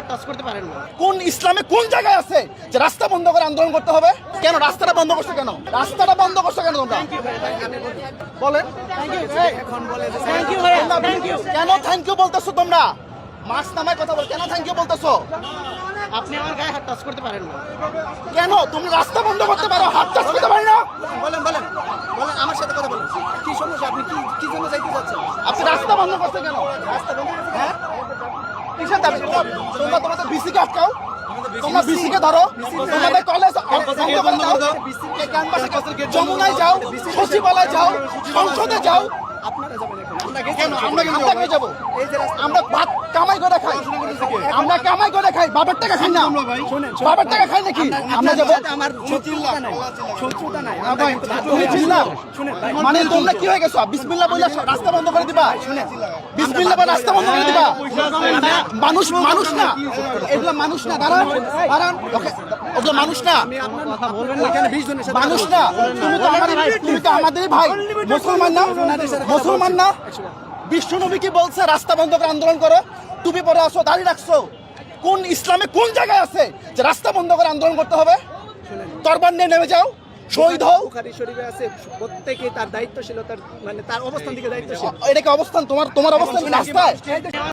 হাত টাচ করতে পারেন না। কোন ইসলামে কোন জায়গায় আছে যে রাস্তা বন্ধ করে আন্দোলন করতে হবে? কেন রাস্তাটা বন্ধ করছো কেন? রাস্তাটা বন্ধ করছো কেন তোমরা? বলেন কেন থ্যাংক ইউ বলতেছো তোমরা? মাস নামায় কথা বল, কেন থ্যাংক ইউ বলতেছো? আপনি আমার গায়ে হাত টাচ করতে পারেন না। কেন তুমি রাস্তা বন্ধ করতে পারো, হাত টাচ করতে পারি না? বলেন বলেন বলেন, আমার সাথে কথা বলেন। কি সমস্যা? আপনি কি জন্য যাইতে যাচ্ছেন? আপনি রাস্তা বন্ধ করতে কেন? রাস্তা বন্ধ করে হ্যাঁ কিসের দাবি? তোমরা তোমাদের বিসিকে আটকাও, তোমরা বিসিকে ধরো, তোমাদের কলেজ বন্ধ করে দাও, যমুনায় যাও, সচিবালয় যাও, সংসদে যাও। আপনারা যাবেন এখন। কেন আমরা কেন যাবো? আমরা ভাত কামাই করে খাই, আমরা কামাই করে খাই, বাবার টাকা খাই না, বাবার টাকা খাই নাকি? আমরা যাবো? আমার শত্রুতা নাই। তুমি চিল্লাও মানে তোমরা কি হয়ে গেছো? বিসমিল্লাহ বলে রাস্তা বন্ধ করে দিবা? বিসমিল্লাহ বলে রাস্তা বন্ধ করে দিবা? মানুষ মানুষ না, এগুলো মানুষ না। দাঁড়ান দাঁড়ান, ওগুলো মানুষ না, এখানে 20 জনের সাথে মানুষ না। তুমি তো আমাদেরই ভাই, মুসলমান না? মুসলমান না? বিশ্বনবী কি বলছে? রাস্তা বন্ধ করে আন্দোলন করো। টুপি পরে আসো, দাঁড়িয়ে রাখছো। কোন ইসলামে কোন জায়গায় আছে যে রাস্তা বন্ধ করে আন্দোলন করতে হবে? তরবার নিয়ে নেমে যাও, শহীদ হও। বুখারী শরীফে আছে প্রত্যেকে তার দায়িত্বশীলতার মানে তার অবস্থান থেকে দায়িত্বশীল। এটা কি অবস্থান? তোমার অবস্থান কি রাস্তায়?